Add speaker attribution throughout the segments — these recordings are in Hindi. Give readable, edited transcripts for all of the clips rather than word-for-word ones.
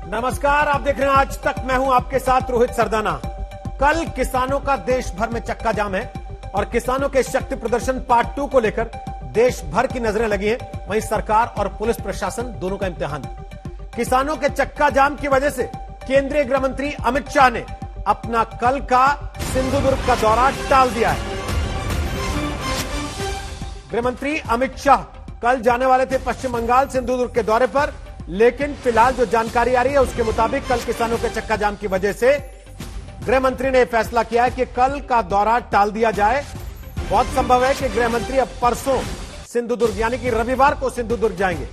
Speaker 1: नमस्कार, आप देख रहे हैं आज तक। मैं हूं आपके साथ रोहित सरदाना। कल किसानों का देश भर में चक्का जाम है और किसानों के शक्ति प्रदर्शन पार्ट 2 को लेकर देश भर की नजरें लगी हैं। वहीं सरकार और पुलिस प्रशासन दोनों का इम्तिहान। किसानों के चक्का जाम की वजह से केंद्रीय गृह मंत्री अमित शाह ने अपना कल का सिंधुदुर्ग का दौरा टाल दिया है। गृह मंत्री अमित शाह कल जाने वाले थे पश्चिम बंगाल सिंधुदुर्ग के दौरे पर, लेकिन फिलहाल जो जानकारी आ रही है उसके मुताबिक कल किसानों के चक्का जाम की वजह से गृह मंत्री ने फैसला किया है कि कल का दौरा टाल दिया जाए। बहुत संभव है कि गृह मंत्री अब परसों सिंधुदुर्ग यानी कि रविवार को सिंधुदुर्ग जाएंगे।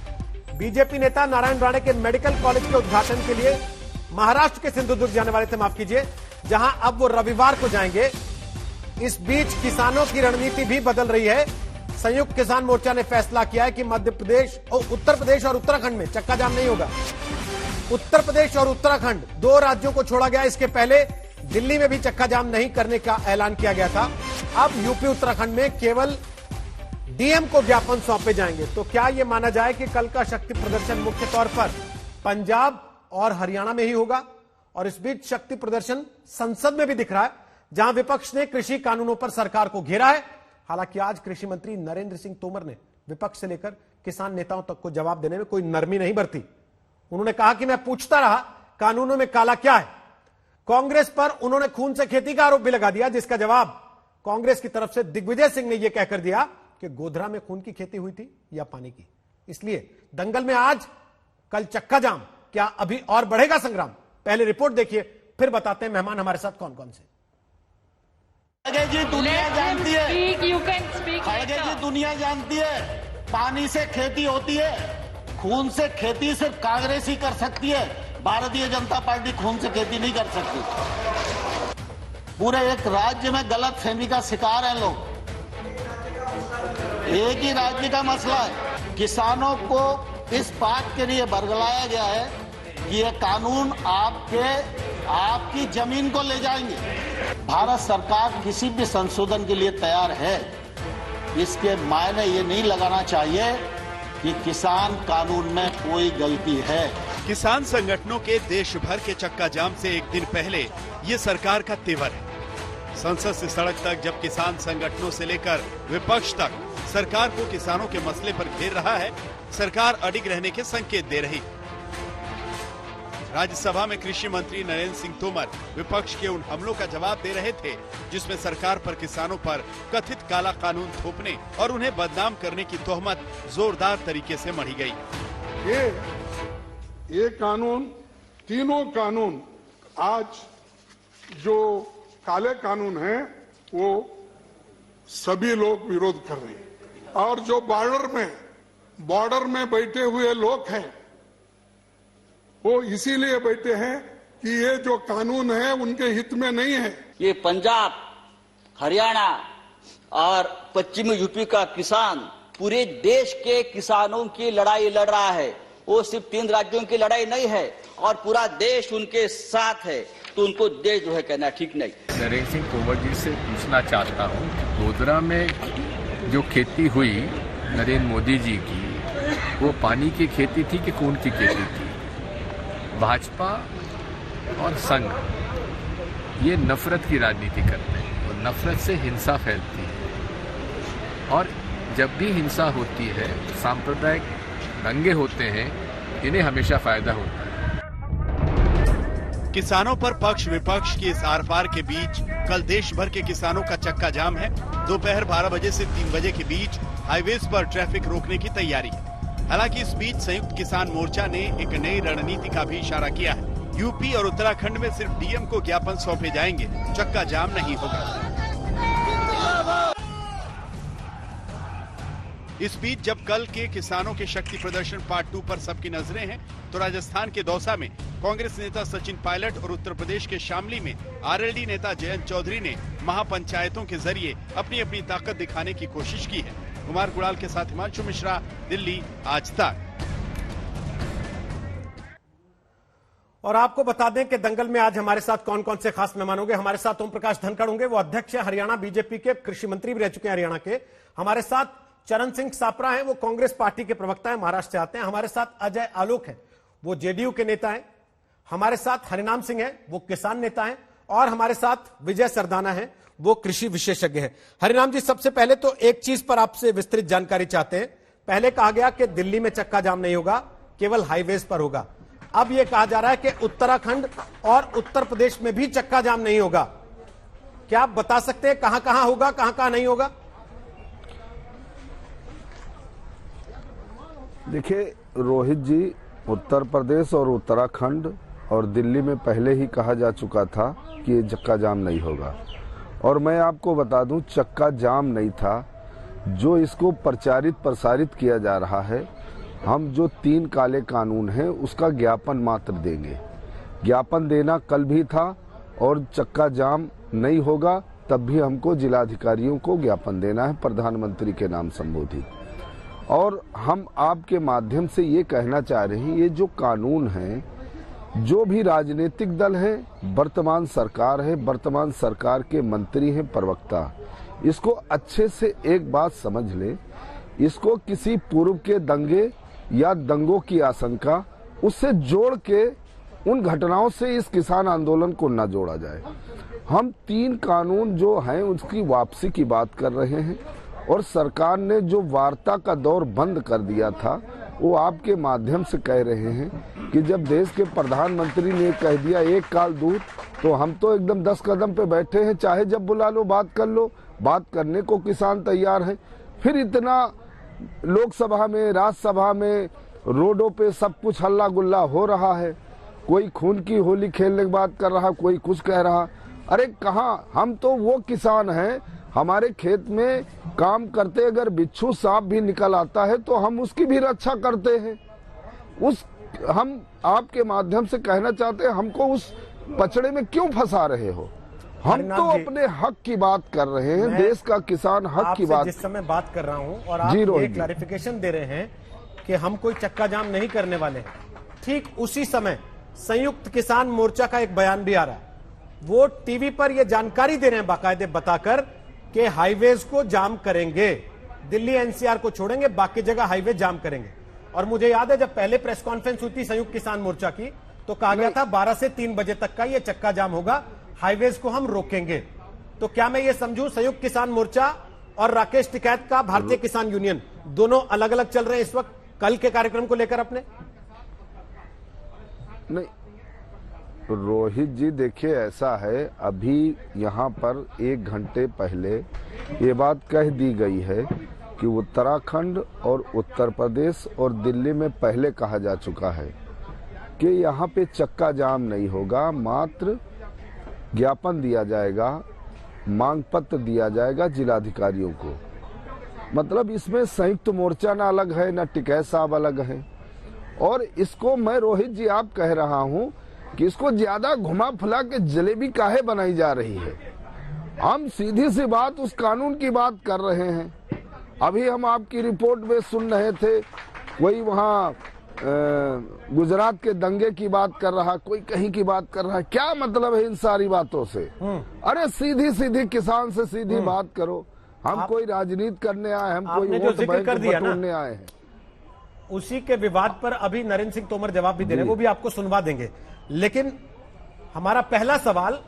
Speaker 1: बीजेपी नेता नारायण राणे के मेडिकल कॉलेज के उद्घाटन के लिए महाराष्ट्र के सिंधुदुर्ग जाने वाले थे, माफ कीजिए, जहां अब वो रविवार को जाएंगे। इस बीच किसानों की रणनीति भी बदल रही है। संयुक्त किसान मोर्चा ने फैसला किया है कि मध्य प्रदेश और उत्तर प्रदेश और उत्तराखंड में चक्का जाम नहीं होगा। उत्तर प्रदेश और उत्तराखंड दो राज्यों को छोड़ा गया। इसके पहले दिल्ली में भी चक्का जाम नहीं करने का ऐलान किया गया था। अब यूपी उत्तराखंड में केवल डीएम को ज्ञापन सौंपे जाएंगे। तो क्या यह माना जाए कि कल का शक्ति प्रदर्शन मुख्य तौर पर पंजाब और हरियाणा में ही होगा? और इस बीच शक्ति प्रदर्शन संसद में भी दिख रहा है, जहां विपक्ष ने कृषि कानूनों पर सरकार को घेरा है। हालांकि आज कृषि मंत्री नरेंद्र सिंह तोमर ने विपक्ष से लेकर किसान नेताओं तक को जवाब देने में कोई नरमी नहीं बरती। उन्होंने कहा कि मैं पूछता रहा कानूनों में काला क्या है। कांग्रेस पर उन्होंने खून से खेती का आरोप भी लगा दिया, जिसका जवाब कांग्रेस की तरफ से दिग्विजय सिंह ने यह कहकर दिया कि गोधरा में खून की खेती हुई थी या पानी की। इसलिए दंगल में आज कल चक्का जाम, क्या अभी और बढ़ेगा संग्राम? पहले रिपोर्ट देखिए, फिर बताते हैं मेहमान हमारे साथ कौन कौन से।
Speaker 2: खड़गे जी दुनिया जानती है,
Speaker 3: खड़गे
Speaker 2: जी दुनिया जानती है, पानी से खेती होती है, खून से खेती सिर्फ कांग्रेस ही कर सकती है। भारतीय जनता पार्टी खून से खेती नहीं कर सकती। पूरे एक राज्य में गलत फहमी का शिकार है लोग। एक ही राज्य का मसला है। किसानों को इस बात के लिए बरगलाया गया है कि ये कानून आपकी जमीन को ले जाएंगे। भारत सरकार किसी भी संशोधन के लिए तैयार है। इसके मायने ये नहीं लगाना चाहिए कि किसान कानून में कोई गलती है।
Speaker 4: किसान संगठनों के देश भर के चक्का जाम से एक दिन पहले ये सरकार का तेवर है। संसद से सड़क तक जब किसान संगठनों से लेकर विपक्ष तक सरकार को किसानों के मसले पर घेर रहा है, सरकार अडिग रहने के संकेत दे रही। राज्यसभा में कृषि मंत्री नरेंद्र सिंह तोमर विपक्ष के उन हमलों का जवाब दे रहे थे जिसमें सरकार पर किसानों पर कथित काला कानून थोपने और उन्हें बदनाम करने की तोहमत जोरदार तरीके से मढ़ी गई।
Speaker 5: ये कानून, तीनों कानून आज जो काले कानून हैं वो सभी लोग विरोध कर रहे हैं। और जो बॉर्डर में बैठे हुए लोग हैं वो इसीलिए बैठे हैं कि ये जो कानून है उनके हित में नहीं है।
Speaker 3: ये पंजाब, हरियाणा और पश्चिमी यूपी का किसान पूरे देश के किसानों की लड़ाई लड़ रहा है। वो सिर्फ 3 राज्यों की लड़ाई नहीं है और पूरा देश उनके साथ है। तो उनको देश जो है कहना ठीक नहीं।
Speaker 6: नरेंद्र सिंह तोमर जी से पूछना चाहता हूँ कि गोधरा में जो खेती हुई नरेंद्र मोदी जी की, वो पानी की खेती थी कि खून की खेती थी? भाजपा और संघ ये नफरत की राजनीति करते हैं और नफरत से हिंसा फैलती है। और जब भी हिंसा होती है, सांप्रदायिक दंगे होते हैं, इन्हें हमेशा फायदा होता है।
Speaker 4: किसानों पर पक्ष विपक्ष की इस आर पार के बीच कल देश भर के किसानों का चक्का जाम है। दोपहर 12 बजे से 3 बजे के बीच हाईवेज पर ट्रैफिक रोकने की तैयारी है। हालांकि इस बीच संयुक्त किसान मोर्चा ने एक नई रणनीति का भी इशारा किया है। यूपी और उत्तराखंड में सिर्फ डीएम को ज्ञापन सौंपे जाएंगे, चक्का जाम नहीं होगा। इस बीच जब कल के किसानों के शक्ति प्रदर्शन पार्ट 2 पर सबकी नजरें हैं, तो राजस्थान के दौसा में कांग्रेस नेता सचिन पायलट और उत्तर प्रदेश के शामली में आरएलडी नेता जयंत चौधरी ने महापंचायतों के जरिए अपनी अपनी ताकत दिखाने की कोशिश की है। कुमार गुड़ाल के साथ हिमांशु मिश्रा, दिल्ली, आज तक।
Speaker 1: और आपको बता दें कि दंगल में आज हमारे साथ कौन कौन से खास मेहमान होंगे। हमारे साथ ओम प्रकाश धनखड़ होंगे, वो अध्यक्ष है हरियाणा बीजेपी के, कृषि मंत्री भी रह चुके हैं हरियाणा के। हमारे साथ चरण सिंह सापरा हैं, वो कांग्रेस पार्टी के प्रवक्ता हैं, महाराष्ट्र से आते हैं। हमारे साथ अजय आलोक है, वो जेडीयू के नेता हैं। हमारे साथ हरिनाम सिंह हैं, वो किसान नेता हैं, और हमारे साथ विजय सरदाना हैं, वो कृषि विशेषज्ञ हैं। हरिनाम जी, सबसे पहले तो एक चीज पर आपसे विस्तृत जानकारी चाहते हैं। पहले कहा गया कि दिल्ली में चक्का जाम नहीं होगा, केवल हाईवेज पर होगा। अब यह कहा जा रहा है कि उत्तराखंड और उत्तर प्रदेश में भी चक्का जाम नहीं होगा। क्या आप बता सकते हैं कहां कहां होगा, कहां कहां नहीं होगा?
Speaker 7: देखिए रोहित जी, उत्तर प्रदेश और उत्तराखंड और दिल्ली में पहले ही कहा जा चुका था कि ये चक्का जाम नहीं होगा। और मैं आपको बता दूं, चक्का जाम नहीं था। जो इसको प्रचारित प्रसारित किया जा रहा है, हम जो 3 काले कानून हैं उसका ज्ञापन मात्र देंगे। ज्ञापन देना कल भी था, और चक्का जाम नहीं होगा तब भी हमको जिलाधिकारियों को ज्ञापन देना है, प्रधानमंत्री के नाम संबोधित। और हम आपके माध्यम से ये कहना चाह रहे हैं, ये जो कानून है, जो भी राजनीतिक दल है, वर्तमान सरकार है, वर्तमान सरकार के मंत्री हैं, प्रवक्ता, इसको अच्छे से एक बात समझ ले, इसको किसी पूर्व के दंगे या दंगों की आशंका उससे जोड़ के उन घटनाओं से इस किसान आंदोलन को न जोड़ा जाए। हम 3 कानून जो हैं उसकी वापसी की बात कर रहे हैं, और सरकार ने जो वार्ता का दौर बंद कर दिया था, वो आपके माध्यम से कह रहे हैं कि जब देश के प्रधानमंत्री ने कह दिया एक काल दूर, तो हम तो एकदम 10 कदम पे बैठे हैं, चाहे जब बुला लो बात कर लो। बात करने को किसान तैयार हैं। फिर इतना लोकसभा में, राज्यसभा में, रोडों पे सब कुछ हल्ला गुल्ला हो रहा है। कोई खून की होली खेलने की बात कर रहा, कोई कुछ कह रहा। अरे कहाँ, हम तो वो किसान हैं, हमारे खेत में काम करते अगर बिच्छू सांप भी निकल आता है तो हम उसकी भी रक्षा करते हैं। हम आपके माध्यम से कहना चाहते हैं, हमको उस पचड़े में क्यों फंसा रहे हो? हम तो अपने हक की बात कर रहे हैं, देश का किसान हक की बात।
Speaker 1: जिस समय बात कर रहा हूं और आप ये क्लैरिफिकेशन दे रहे हैं कि हम कोई चक्का जाम नहीं करने वाले हैं, ठीक उसी समय संयुक्त किसान मोर्चा का एक बयान भी आ रहा है। वो टीवी पर यह जानकारी दे रहे हैं बाकायदे बताकर कि हाईवेज को जाम करेंगे, दिल्ली एनसीआर को छोड़ेंगे, बाकी जगह हाईवे जाम करेंगे। और मुझे याद है जब पहले प्रेस कॉन्फ्रेंस हुई थी संयुक्त किसान मोर्चा की, तो कहा गया था 12 से 3 बजे तक का ये चक्का जाम होगा, हाईवेज को हम रोकेंगे। तो क्या मैं ये समझूं संयुक्त किसान मोर्चा और राकेश टिकैत का भारतीय किसान यूनियन दोनों अलग अलग चल रहे हैं इस वक्त कल के कार्यक्रम को लेकर अपने?
Speaker 7: नहीं रोहित जी, देखिए ऐसा है, अभी यहाँ पर 1 घंटे पहले ये बात कह दी गई है कि उत्तराखंड और उत्तर प्रदेश और दिल्ली में पहले कहा जा चुका है कि यहाँ पे चक्का जाम नहीं होगा, मात्र ज्ञापन दिया जाएगा, मांग पत्र दिया जाएगा जिलाधिकारियों को। मतलब इसमें संयुक्त मोर्चा ना अलग है, ना टिकैत साहब अलग है। और इसको मैं रोहित जी आप कह रहा हूँ कि इसको ज्यादा घुमा फुला के जलेबी काहे बनाई जा रही है। हम सीधी सी बात उस कानून की बात कर रहे हैं। अभी हम आपकी रिपोर्ट में सुन रहे थे, कोई वहाँ गुजरात के दंगे की बात कर रहा, कोई कहीं की बात कर रहा। क्या मतलब है इन सारी बातों से? अरे सीधी सीधी किसान से सीधी बात करो। हम कोई राजनीति करने आए, हम कोई वोट बैंक बटोरने आए हैं।
Speaker 1: उसी के विवाद पर अभी नरेंद्र सिंह तोमर जवाब भी दे रहे हैं, वो भी आपको सुनवा देंगे। लेकिन हमारा पहला सवाल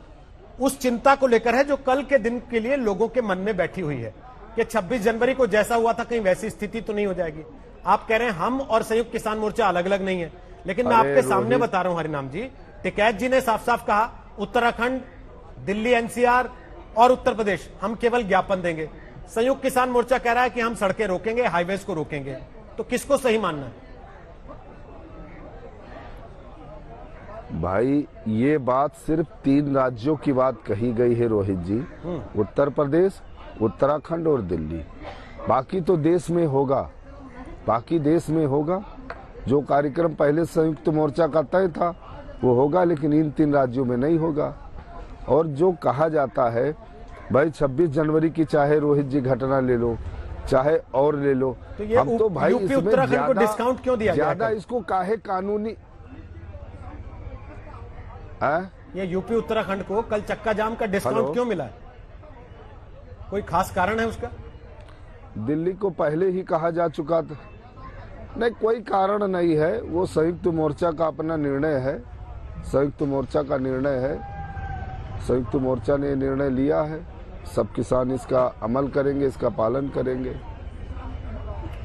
Speaker 1: उस चिंता को लेकर है जो कल के दिन के लिए लोगों के मन में बैठी हुई है कि 26 जनवरी को जैसा हुआ था कहीं वैसी स्थिति तो नहीं हो जाएगी। आप कह रहे हैं हम और संयुक्त किसान मोर्चा अलग अलग नहीं है, लेकिन मैं आपके सामने बता रहा हूं हरिनाम जी, टिकैत जी ने साफ साफ कहा उत्तराखंड, दिल्ली एनसीआर और उत्तर प्रदेश हम केवल ज्ञापन देंगे। संयुक्त किसान मोर्चा कह रहा है कि हम सड़कें रोकेंगे, हाईवेज को रोकेंगे। तो किसको सही मानना है?
Speaker 7: भाई ये बात सिर्फ 3 राज्यों की बात कही गई है रोहित जी, उत्तर प्रदेश, उत्तराखंड और दिल्ली। बाकी तो देश में होगा, बाकी देश में होगा। जो कार्यक्रम पहले संयुक्त मोर्चा का तय था वो होगा, लेकिन इन 3 राज्यों में नहीं होगा। और जो कहा जाता है भाई 26 जनवरी की चाहे रोहित जी घटना ले लो, चाहे और ले लो,
Speaker 1: तो ये
Speaker 7: हम तो भाई
Speaker 1: इसमें ज्यादा डिस्काउंट क्यों दिया
Speaker 7: ज्यादा इसको काहे कानूनी है?
Speaker 1: ये यूपी उत्तराखंड को कल चक्का जाम का डिस्काउंट क्यों मिला है? कोई खास कारण है उसका?
Speaker 7: दिल्ली को पहले ही कहा जा चुका था। नहीं, कोई कारण नहीं है, वो संयुक्त मोर्चा का अपना निर्णय है। संयुक्त मोर्चा का निर्णय है। संयुक्त मोर्चा ने निर्णय लिया है, सब किसान इसका अमल करेंगे, इसका पालन करेंगे।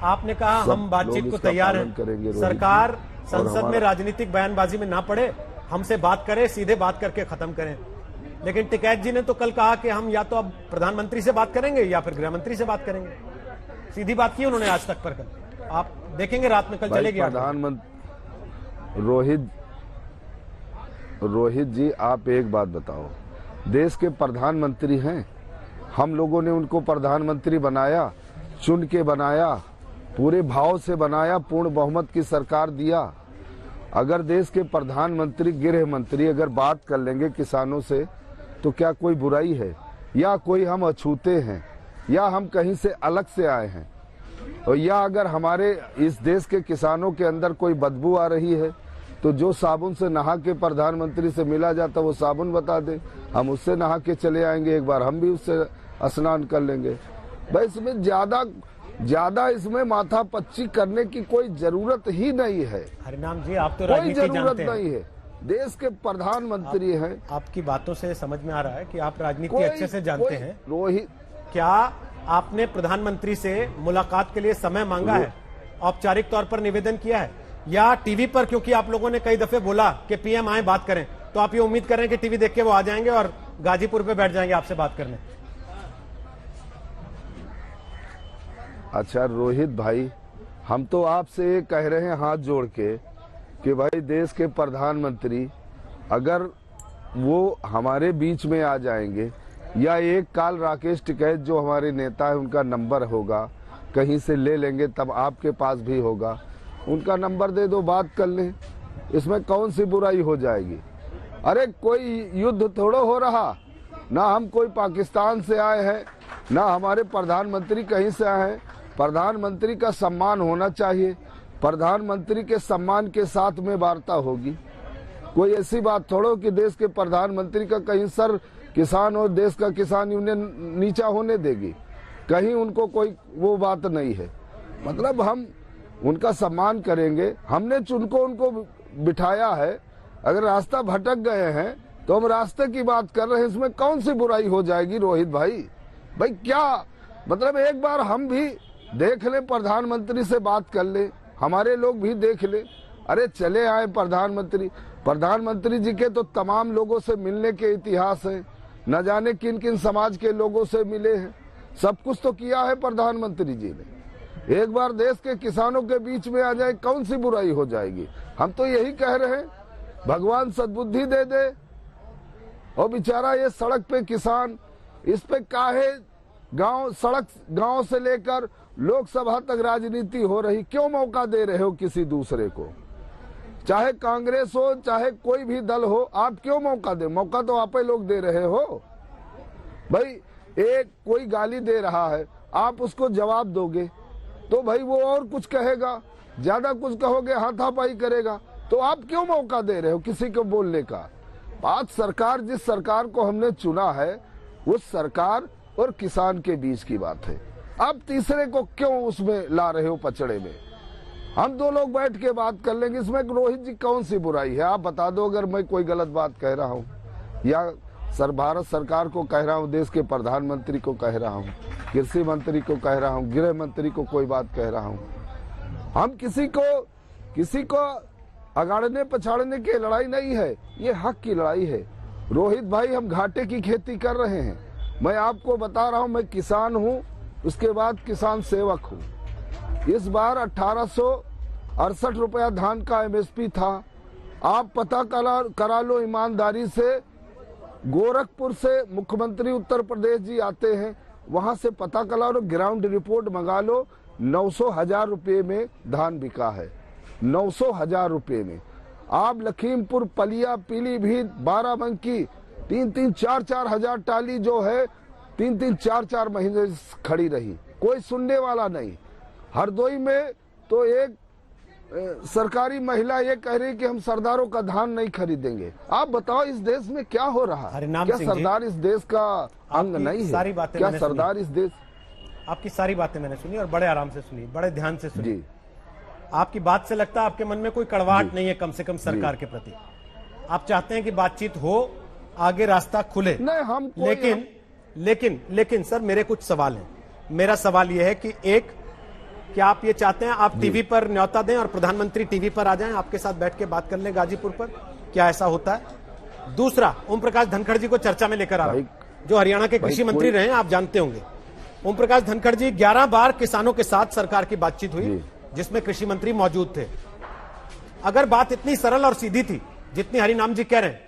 Speaker 1: आपने कहा हम बातचीत को तैयार हैं, सरकार संसद में राजनीतिक बयानबाजी में ना पड़े, हमसे बात करें, सीधे बात करके खत्म करें। लेकिन टिकैत जी ने तो कल कहा कि हम या तो अब प्रधानमंत्री से बात करेंगे या फिर गृह मंत्री से बात करेंगे। सीधी बात की उन्होंने आज तक पर। कल आप देखेंगे रात में, कल चलेगी
Speaker 7: प्रधानमंत्री रोहित जी, आप एक बात बताओ, देश के प्रधानमंत्री हैं, हम लोगों ने उनको प्रधानमंत्री बनाया, चुन के बनाया, पूरे भाव से बनाया, पूर्ण बहुमत की सरकार दिया। अगर देश के प्रधानमंत्री, गृह मंत्री अगर बात कर लेंगे किसानों से तो क्या कोई बुराई है? या कोई हम अछूते हैं, या हम कहीं से अलग से आए हैं, और या अगर हमारे इस देश के किसानों के अंदर कोई बदबू आ रही है तो जो साबुन से नहा के प्रधानमंत्री से मिला जाता वो साबुन बता दे, हम उससे नहा के चले आएंगे, एक बार हम भी उससे स्नान कर लेंगे। भाई इसमें ज्यादा इसमें माथा पच्ची करने की कोई जरूरत ही नहीं है।
Speaker 1: हरिनाम जी, आप तो राजनीति जानते हैं।
Speaker 7: कोई जरूरत नहीं है, देश के प्रधानमंत्री हैं।
Speaker 1: आपकी बातों से समझ में आ रहा है कि आप राजनीति अच्छे से जानते हैं।
Speaker 7: रोहित,
Speaker 1: क्या आपने प्रधानमंत्री से मुलाकात के लिए समय मांगा है, औपचारिक तौर पर निवेदन किया है, या टीवी पर, क्योंकि आप लोगों ने कई दफे बोला कि पीएम आए बात करें, तो आप ये उम्मीद कर रहे हैं कि टीवी देख के वो आ जाएंगे और गाजीपुर पे बैठ जाएंगे आपसे बात करने?
Speaker 7: अच्छा रोहित भाई, हम तो आपसे ये कह रहे हैं हाथ जोड़ के कि भाई देश के प्रधानमंत्री अगर वो हमारे बीच में आ जाएंगे, या एक काल राकेश टिकैत जो हमारे नेता है उनका नंबर होगा, कहीं से ले लेंगे, तब आपके पास भी होगा, उनका नंबर दे दो, बात कर लें, इसमें कौन सी बुराई हो जाएगी? अरे कोई युद्ध थोड़ा हो रहा, ना हम कोई पाकिस्तान से आए हैं, ना हमारे प्रधानमंत्री कहीं से आए हैं। प्रधानमंत्री का सम्मान होना चाहिए, प्रधानमंत्री के सम्मान के साथ में वार्ता होगी। कोई ऐसी बात थोड़ो कि देश के प्रधानमंत्री का कहीं सर किसान और देश का किसान यूनियन नीचा होने देगी, कहीं उनको कोई वो बात नहीं है। मतलब हम उनका सम्मान करेंगे, हमने उनको बिठाया है। अगर रास्ता भटक गए हैं तो हम रास्ते की बात कर रहे हैं, इसमें कौन सी बुराई हो जाएगी रोहित भाई? भाई क्या मतलब, एक बार हम भी देख ले, प्रधानमंत्री से बात कर ले, हमारे लोग भी देख ले। अरे चले आए प्रधानमंत्री जी के तो तमाम लोगों से मिलने के इतिहास है, न जाने किन किन समाज के लोगों से मिले हैं, सब कुछ तो किया है प्रधानमंत्री जी ने। एक बार देश के किसानों के बीच में आ जाए, कौन सी बुराई हो जाएगी? हम तो यही कह रहे हैं, भगवान सद्बुद्धि दे दे। और बेचारा ये सड़क पे किसान, इस पे काहे गांव से लेकर लोकसभा तक राजनीति हो रही, क्यों मौका दे रहे हो किसी दूसरे को? चाहे कांग्रेस हो, चाहे कोई भी दल हो, आप क्यों मौका दे? मौका तो आप ही लोग दे रहे हो। भाई एक कोई गाली दे रहा है, आप उसको जवाब दोगे तो भाई वो और कुछ कहेगा, ज्यादा कुछ कहोगे हाथापाई करेगा, तो आप क्यों मौका दे रहे हो किसी को बोलने का? बात सरकार, जिस सरकार को हमने चुना है, उस सरकार और किसान के बीच की बात है। आप तीसरे को क्यों उसमें ला रहे हो पचड़े में? हम दो लोग बैठ के बात कर लेंगे, इसमें रोहित जी कौन सी बुराई है? आप बता दो अगर मैं कोई गलत बात कह रहा हूँ, या भारत सरकार को कह रहा हूँ, देश के प्रधानमंत्री को कह रहा हूँ, कृषि मंत्री को कह रहा हूँ, गृह मंत्री को कोई बात कह रहा हूँ। हम किसी को अगाड़ने पछाड़ने की लड़ाई नहीं है, ये हक की लड़ाई है। रोहित भाई, हम घाटे की खेती कर रहे हैं। मैं आपको बता रहा हूँ, मैं किसान हूँ, उसके बाद किसान सेवक हूँ। इस बार 1868 रुपया धान का एमएसपी था। आप पता करा लो ईमानदारी से, गोरखपुर से मुख्यमंत्री उत्तर प्रदेश जी आते हैं, वहां से पता करा लो, ग्राउंड रिपोर्ट मंगा लो, 900,000 रुपये में धान बिका है, 900,000 रुपये में। आप लखीमपुर, पलिया, पीलीभीत, बाराबंकी 3-3, 4-4 हजार टाली जो है 3-3, 4-4 महीने खड़ी रही, कोई सुनने वाला नहीं। हरदोई में तो एक सरकारी महिला ये कह रही कि हम सरदारों का धान नहीं खरीदेंगे। आप बताओ इस देश में क्या हो रहा है? क्या सरदार इस देश का अंग नहीं है?
Speaker 1: सारी बातें
Speaker 7: क्या सरदार इस देश?
Speaker 1: आपकी सारी बातें मैंने सुनी और बड़े आराम से सुनी, बड़े ध्यान से सुनी।
Speaker 7: जी।
Speaker 1: आपकी बात से लगता है आपके मन में कोई कड़वाहट नहीं है, कम से कम सरकार के प्रति। आप चाहते हैं कि बातचीत हो, आगे रास्ता खुले।
Speaker 7: नहीं, हम
Speaker 1: लेकिन सर मेरे कुछ सवाल हैं। मेरा सवाल यह है कि एक, क्या आप ये चाहते हैं आप टीवी पर न्योता दें और प्रधानमंत्री टीवी पर आ जाएं, आपके साथ बैठ के बात कर लें गाजीपुर पर? क्या ऐसा होता है? दूसरा, ओम प्रकाश धनखड़ जी को चर्चा में लेकर आ रहा हूं, जो हरियाणा के कृषि मंत्री रहे हैं, आप जानते होंगे। ओम प्रकाश धनखड़ जी, 11 बार किसानों के साथ सरकार की बातचीत हुई जिसमें कृषि मंत्री मौजूद थे। अगर बात इतनी सरल और सीधी थी जितनी हरिनाम जी कह रहे हैं,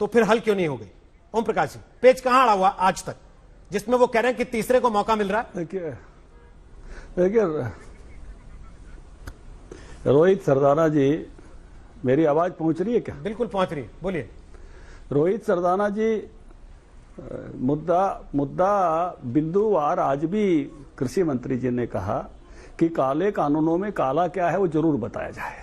Speaker 1: तो फिर हल क्यों नहीं हो गई? ओम प्रकाश जी, पेच कहां अड़ा हुआ आज तक जिसमें वो कह रहे हैं कि तीसरे को मौका मिल रहा है?
Speaker 8: देखिए रोहित सरदाना जी, मेरी आवाज पहुंच रही है क्या?
Speaker 1: बिल्कुल पहुंच रही है, बोलिए।
Speaker 8: रोहित सरदाना जी, मुद्दा बिंदुवार आज भी कृषि मंत्री जी ने कहा कि काले कानूनों में काला क्या है वो जरूर बताया जाए।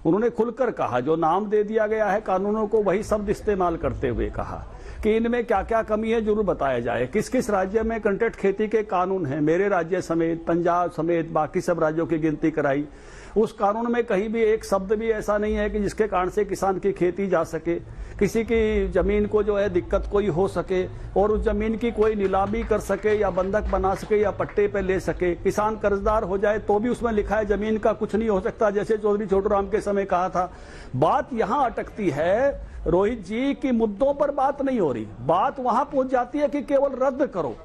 Speaker 8: उन्होंने खुलकर कहा, जो नाम दे दिया गया है कानूनों को वही शब्द इस्तेमाल करते हुए कहा कि इनमें क्या क्या कमी है जरूर बताया जाए। किस किस राज्य में कॉन्ट्रैक्ट खेती के कानून हैं, मेरे राज्य समेत, पंजाब समेत बाकी सब राज्यों की गिनती कराई। उस कानून में कहीं भी एक शब्द भी ऐसा नहीं है कि जिसके कारण से किसान की खेती जा सके, किसी की जमीन को जो है दिक्कत कोई हो सके और उस जमीन की कोई नीलामी कर सके या बंधक बना सके या पट्टे पे ले सके। किसान कर्जदार हो जाए तो भी उसमें लिखा है जमीन का कुछ नहीं हो सकता, जैसे चौधरी छोटूराम के समय कहा था। बात यहां अटकती है रोहित जी की मुद्दों पर बात नहीं हो रही, बात वहां पहुंच जाती है कि केवल रद्द करो।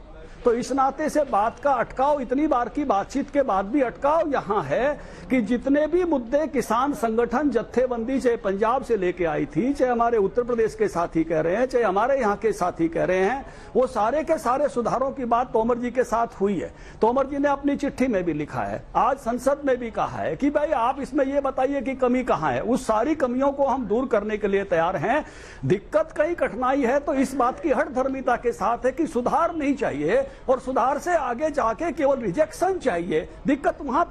Speaker 8: तो इस नाते से बात का अटकाव, इतनी बार की बातचीत के बाद भी अटकाव यहां है कि जितने भी मुद्दे किसान संगठन जत्थेबंदी चाहे पंजाब से लेके आई थी, चाहे हमारे उत्तर प्रदेश के साथी कह रहे हैं, चाहे हमारे यहां के साथी कह रहे हैं, वो सारे के सारे सुधारों की बात तोमर जी के साथ हुई है। तोमर जी ने अपनी चिट्ठी में भी लिखा है, आज संसद में भी कहा है कि भाई आप इसमें ये बताइए कि कमी कहां है। उस सारी कमियों को हम दूर करने के लिए तैयार हैं। दिक्कत कहीं कठिनाई है तो इस बात की हठधर्मिता के साथ है कि सुधार नहीं चाहिए और सुधार से आगे जाके केवल रिजेक्शन चाहिए। दिक्कत वहां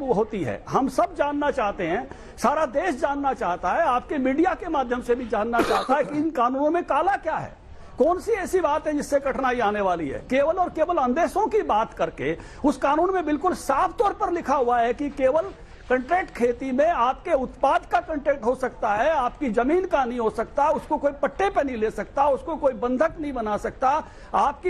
Speaker 8: होती है। हम सब जानना चाहते हैं, सारा देश जानना चाहता है, आपके मीडिया के माध्यम से भी जानना चाहता है कि इन कानूनों में काला क्या है, कौन सी ऐसी बात है जिससे कठिनाई आने वाली है। केवल और केवल अंदेशों की बात करके उस कानून में बिल्कुल साफ तौर पर लिखा हुआ है कि केवल कॉन्ट्रैक्ट खेती में आपके उत्पाद का कॉन्ट्रैक्ट हो सकता है, आपकी जमीन का नहीं हो सकता, उसको कोई पट्टे पे नहीं ले सकता, उसको कोई बंधक नहीं बना सकता। आप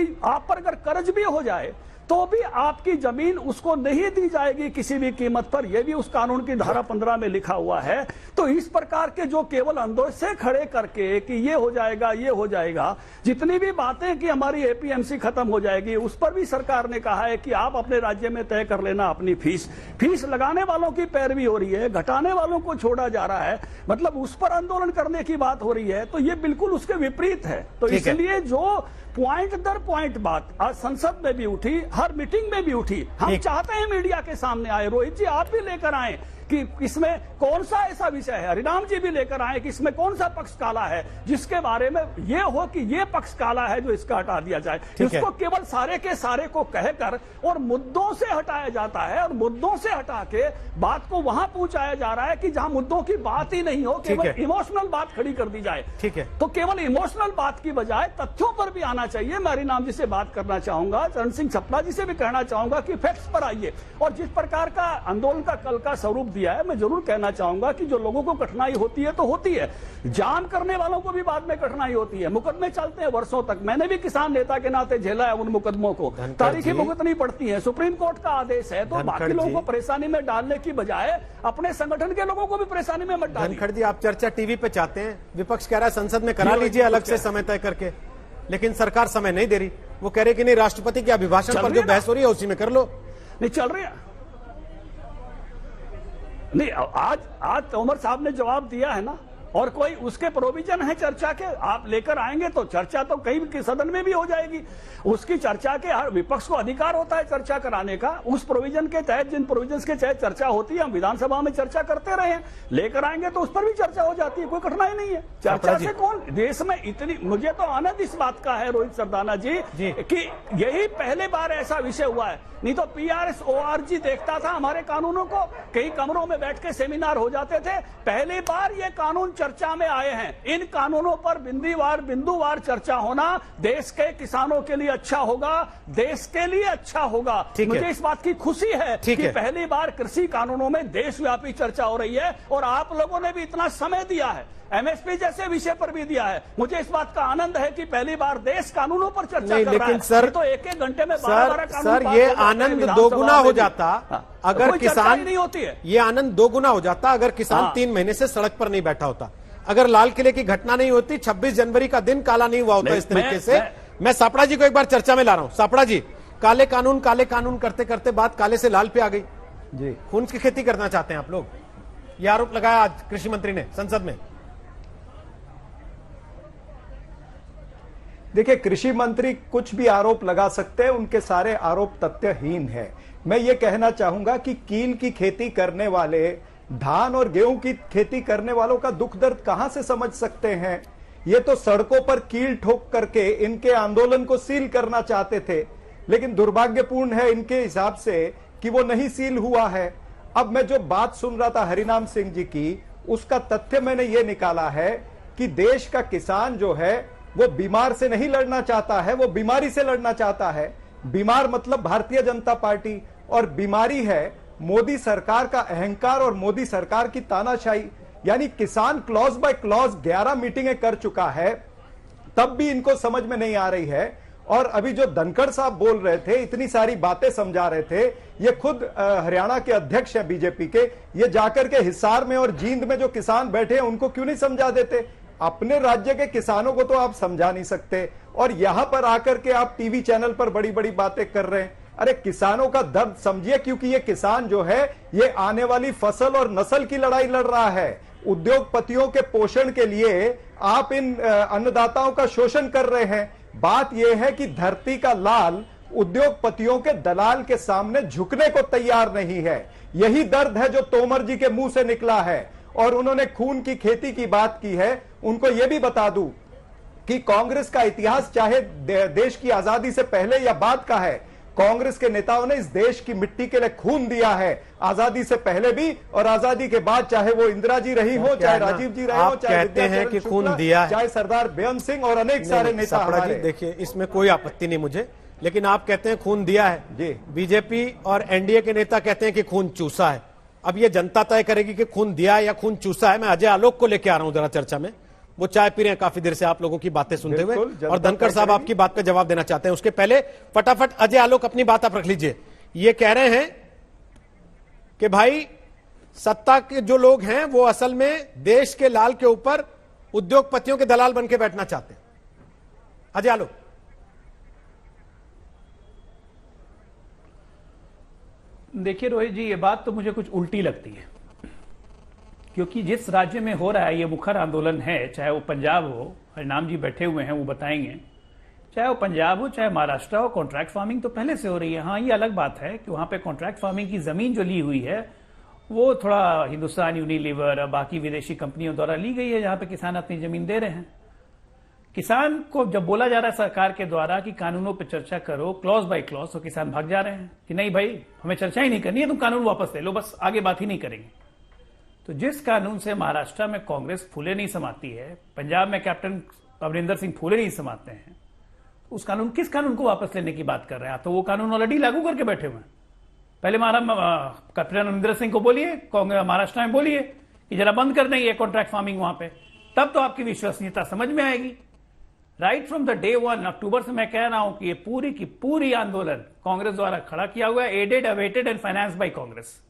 Speaker 8: पर अगर कर्ज भी हो जाए तो भी आपकी जमीन उसको नहीं दी जाएगी किसी भी कीमत पर। यह भी उस कानून की धारा 15 में लिखा हुआ है। तो इस प्रकार के जो केवल अंदोसे खड़े करके कि ये हो जाएगा, ये हो जाएगा, जितनी भी बातें कि हमारी एपीएमसी खत्म हो जाएगी, उस पर भी सरकार ने कहा है कि आप अपने राज्य में तय कर लेना अपनी फीस लगाने वालों की पैरवी हो रही है, घटाने वालों को छोड़ा जा रहा है, मतलब उस पर आंदोलन करने की बात हो रही है। तो ये बिल्कुल उसके विपरीत है। तो इसलिए जो पॉइंट दर पॉइंट बात आज संसद में भी उठी, हर मीटिंग में भी उठी, हम चाहते हैं मीडिया के सामने आए। रोहित जी आप भी लेकर आए कि इसमें कौन सा ऐसा विषय है, हरिनाम जी भी लेकर आए कि इसमें कौन सा पक्ष काला है जिसके बारे में ये हो कि ये पक्ष काला है जो इसका हटा दिया जाए। इसको केवल सारे के सारे को कहकर और मुद्दों से हटाया जाता है और मुद्दों से हटा के बात को वहां पहुंचाया जा रहा है कि जहां मुद्दों की बात ही नहीं हो, केवल इमोशनल बात खड़ी कर दी जाए।
Speaker 1: ठीक है,
Speaker 8: तो केवल इमोशनल बात की बजाय तथ्यों पर भी आना चाहिए। मैं हरिनाम जी से बात करना चाहूंगा, चरण सिंह सपला जी से भी कहना चाहूंगा कि फैक्ट्स पर आइए। और जिस प्रकार का आंदोलन का कल का स्वरूप दिया है, मैं जरूर कहना चाहूंगा कि जो लोगों को कठिनाई होती है तो होती है, जाम करने वालों को भी बाद में कठिनाई होती है। मुकदमे चलते हैं वर्षों तक, मैंने भी किसान नेता के नाते झेला है उन मुकदमों को, तारीखें भुगतनी पड़ती है, सुप्रीम कोर्ट का आदेश है। तो बाकी लोगों को परेशानी में डालने की बजाय अपने संगठन के लोगों को भी परेशानी में मत डालिए।
Speaker 1: धनखड़ जी, आप चर्चा टीवी पे चाहते हैं, विपक्ष कह रहा है संसद में करा लीजिए अलग से समय तय करके, लेकिन सरकार समय नहीं दे रही। वो कह रहे कि नहीं, राष्ट्रपति के अभिभाषण पर जो बहस हो रही है उसी में कर लो।
Speaker 8: नहीं चल रही है, नहीं आज तोमर साहब ने जवाब दिया है ना, और कोई उसके प्रोविजन है चर्चा के, आप लेकर आएंगे तो चर्चा तो कहीं के सदन में भी हो जाएगी। उसकी चर्चा के हर विपक्ष को अधिकार होता है चर्चा कराने का। उस प्रोविजन के तहत, जिन प्रोविजन के तहत चर्चा होती है, हम विधानसभा में चर्चा करते रहे हैं, लेकर आएंगे तो उस पर भी चर्चा हो जाती है, कोई कठिनाई नहीं है। चर्चा से कौन देश में इतनी, मुझे तो आनंद इस बात का है रोहित सरदाना जी कि यही पहले बार ऐसा विषय हुआ है। नहीं तो PRS-ORG देखता था हमारे कानूनों को, कई कमरों में बैठ के सेमिनार हो जाते थे। पहली बार ये कानून चर्चा में आए हैं। इन कानूनों पर बिंदुवार चर्चा होना देश के किसानों के लिए अच्छा होगा, देश के लिए अच्छा होगा। मुझे इस बात की खुशी है कि पहली बार कृषि कानूनों में देशव्यापी चर्चा हो रही है और आप लोगों ने भी इतना समय दिया है, एमएसपी जैसे विषय पर भी दिया है। मुझे इस बात का आनंद है कि पहली बार देश कानूनों पर चर्चा कर रहा है।
Speaker 1: सर,
Speaker 8: तो एक घंटे में 12 कानून
Speaker 1: सर ये आनंद दोगुना हो जाता अगर किसान
Speaker 8: नहीं होती है।
Speaker 1: ये आनंद दोगुना हो जाता अगर किसान 3 महीने से सड़क पर नहीं बैठा होता, अगर लाल किले की घटना नहीं होती, 26 जनवरी का दिन काला नहीं हुआ होता इस तरीके से। मैं सापड़ा जी को एक बार चर्चा में ला रहा हूं। सापड़ा जी, काले कानून करते करते बात काले से लाल पे आ गई जी। खून की खेती करना चाहते हैं आप लोग, ये आरोप लगाया आज कृषि मंत्री ने संसद में।
Speaker 9: देखिए, कृषि मंत्री कुछ भी आरोप लगा सकते हैं, उनके सारे आरोप तथ्यहीन है। मैं ये कहना चाहूंगा कि कील की खेती करने वाले, धान और गेहूं की खेती करने वालों का दुख दर्द कहां से समझ सकते हैं। ये तो सड़कों पर कील ठोक करके इनके आंदोलन को सील करना चाहते थे, लेकिन दुर्भाग्यपूर्ण है इनके हिसाब से कि वो नहीं सील हुआ है। अब मैं जो बात सुन रहा था हरिनाम सिंह जी की, उसका तथ्य मैंने ये निकाला है कि देश का किसान जो है वो बीमार से नहीं लड़ना चाहता है, वो बीमारी से लड़ना चाहता है। बीमार मतलब भारतीय जनता पार्टी, और बीमारी है मोदी सरकार का अहंकार और मोदी सरकार की तानाशाही। यानी किसान क्लॉज बाय क्लॉज 11 मीटिंगें कर चुका है, तब भी इनको समझ में नहीं आ रही है। और अभी जो धनखड़ साहब बोल रहे थे, इतनी सारी बातें समझा रहे थे, ये खुद हरियाणा के अध्यक्ष हैं बीजेपी के, ये जाकर के हिसार में और जींद में जो किसान बैठे हैं उनको क्यों नहीं समझा देते। अपने राज्य के किसानों को तो आप समझा नहीं सकते, और यहां पर आकर के आप टीवी चैनल पर बड़ी बड़ी बातें कर रहे हैं। अरे किसानों का दर्द समझिए, क्योंकि ये किसान जो है ये आने वाली फसल और नस्ल की लड़ाई लड़ रहा है। उद्योगपतियों के पोषण के लिए आप इन अन्नदाताओं का शोषण कर रहे हैं। बात यह है कि धरती का लाल उद्योगपतियों के दलाल के सामने झुकने को तैयार नहीं है। यही दर्द है जो तोमर जी के मुंह से निकला है। और उन्होंने खून की खेती की बात की है। उनको यह भी बता दूं कि कांग्रेस का इतिहास चाहे देश की आजादी से पहले या बाद का है, कांग्रेस के नेताओं ने इस देश की मिट्टी के लिए खून दिया है, आजादी से पहले भी और आजादी के बाद, चाहे वो इंदिरा जी रही हो, चाहे राजीव जी रहे हो, चाहे
Speaker 1: कहते हैं कि खून दिया है,
Speaker 9: चाहे सरदार बेअंत सिंह और अनेक सारे नेता हमारे।
Speaker 1: देखिए, इसमें कोई आपत्ति नहीं मुझे, लेकिन आप कहते हैं खून दिया है जी। बीजेपी और एनडीए के नेता कहते हैं कि खून चूसा है। अब ये जनता तय करेगी कि खून दिया है या खून चूसा है। मैं अजय आलोक को लेकर आ रहा हूं जरा चर्चा में, वो चाय पी रहे हैं काफी देर से आप लोगों की बातें सुनते हुए, और धनखड़ साहब आपकी बात पे जवाब देना चाहते हैं। उसके पहले फटाफट अजय आलोक अपनी बात आप रख लीजिए। ये कह रहे हैं कि भाई सत्ता के जो लोग हैं वो असल में देश के लाल के ऊपर उद्योगपतियों के दलाल बन के बैठना चाहते हैं। अजय आलोक।
Speaker 10: देखिए रोहित जी, ये बात तो मुझे कुछ उल्टी लगती है, क्योंकि जिस राज्य में हो रहा है ये मुखर आंदोलन है, चाहे वो पंजाब हो, हरिनाम जी बैठे हुए हैं वो बताएंगे, चाहे वो पंजाब हो चाहे महाराष्ट्र हो, कॉन्ट्रैक्ट फार्मिंग तो पहले से हो रही है। हाँ, ये अलग बात है कि वहां पे कॉन्ट्रैक्ट फार्मिंग की जमीन जो ली हुई है वो थोड़ा हिंदुस्तान यूनिलीवर और बाकी विदेशी कंपनियों द्वारा ली गई है, जहां पे किसान अपनी जमीन दे रहे हैं। किसान को जब बोला जा रहा है सरकार के द्वारा कि कानूनों पर चर्चा करो क्लॉज बाय क्लॉज, तो किसान भाग जा रहे हैं कि नहीं भाई, हमें चर्चा ही नहीं करनी है, तुम कानून वापस ले लो, बस आगे बात ही नहीं करेंगे। तो जिस कानून से महाराष्ट्र में कांग्रेस फूले नहीं समाती है, पंजाब में कैप्टन अमरिंदर सिंह फूले नहीं समाते हैं, उस कानून, किस कानून को वापस लेने की बात कर रहे हैं आप? तो वो कानून ऑलरेडी लागू करके बैठे हुए हैं। पहले कैप्टन अमरिंदर सिंह को बोलिए, कांग्रेस महाराष्ट्र में बोलिए कि जरा बंद कर दें ये कॉन्ट्रैक्ट फार्मिंग वहां पे, तब तो आपकी विश्वसनीयता समझ में आएगी। राइट फ्रॉम द डे 1 अक्टूबर से मैं कह रहा हूं कि ये पूरी की पूरी आंदोलन कांग्रेस द्वारा खड़ा किया हुआ है, aided, awaited and finance by Congress.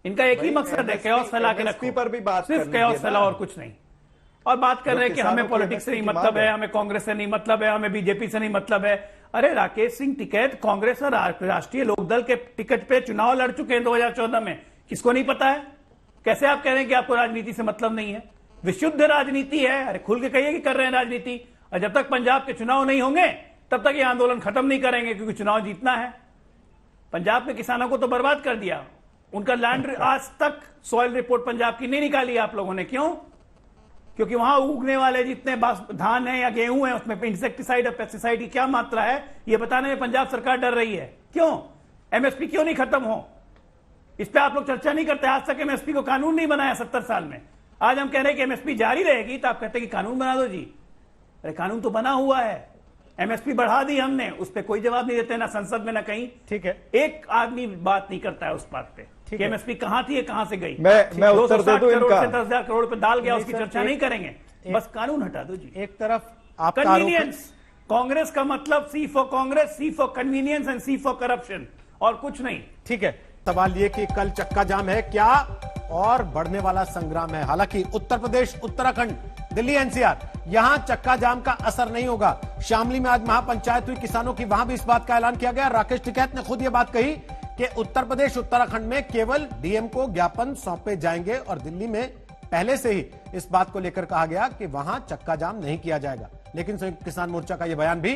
Speaker 10: इनका एक ही मकसद है, कैओस फैला के रखो,
Speaker 9: पर भी बात
Speaker 10: सिर्फ कैओस फैला और कुछ नहीं। और बात कर रहे हैं कि हमें पॉलिटिक्स से नहीं मतलब है, हमें कांग्रेस से नहीं मतलब है, हमें बीजेपी से नहीं मतलब है। अरे राकेश सिंह टिकैत कांग्रेस और राष्ट्रीय लोकदल के टिकट पे चुनाव लड़ चुके हैं 2014 में, किसको नहीं पता है? कैसे आप कह रहे हैं कि आपको राजनीति से मतलब नहीं है? विशुद्ध राजनीति है। अरे खुल के कहिए कि कर रहे हैं राजनीति, और जब तक पंजाब के चुनाव नहीं होंगे तब तक ये आंदोलन खत्म नहीं करेंगे, क्योंकि चुनाव जीतना है। पंजाब के किसानों को तो बर्बाद कर दिया, उनका लैंड आज तक सॉइल रिपोर्ट पंजाब की नहीं निकाली आप लोगों ने। क्यों? क्योंकि वहां उगने वाले जितने धान है या गेहूं है उसमें इंसेक्टिसाइड और पेस्टिसाइड की क्या मात्रा है ये बताने में पंजाब सरकार डर रही है। क्यों? एमएसपी क्यों नहीं खत्म हो, इस पर आप लोग चर्चा नहीं करते। आज तक एमएसपी को कानून नहीं बनाया 70 साल में। आज हम कह रहे हैं कि एमएसपी जारी रहेगी, तो आप कहते हैं कि कानून बना दो जी। अरे कानून तो बना हुआ है, एमएसपी बढ़ा दी हमने, उस पर कोई जवाब नहीं देते, ना संसद में ना कहीं।
Speaker 9: ठीक है,
Speaker 10: एक आदमी बात नहीं करता है उस बात पे कि एमएसपी कहां थी, कहां से गई।
Speaker 9: मैं उत्तर दे दूं इनका।
Speaker 10: 10,000 करोड़ पे डाल गया, उसकी चर्चा नहीं करेंगे, बस कानून हटा दो जी।
Speaker 9: एक तरफ
Speaker 1: आपका
Speaker 10: कन्वीनियंस, कांग्रेस का मतलब C for Congress, C for convenience and C for corruption, और कुछ नहीं।
Speaker 1: ठीक है, सवाल ये कि कल चक्का जाम है क्या और बढ़ने वाला संग्राम है। हालांकि उत्तर प्रदेश, उत्तराखंड, दिल्ली एनसीआर, यहां चक्का जाम का असर नहीं होगा। शामली में आज महापंचायत हुई किसानों की, वहां भी इस बात का ऐलान किया गया। राकेश टिकैत ने खुद यह बात कही कि उत्तर प्रदेश, उत्तराखंड में केवल डीएम को ज्ञापन सौंपे जाएंगे और दिल्ली में पहले से ही इस बात को लेकर कहा गया कि वहां चक्का जाम नहीं किया जाएगा। लेकिन संयुक्त किसान मोर्चा का यह बयान भी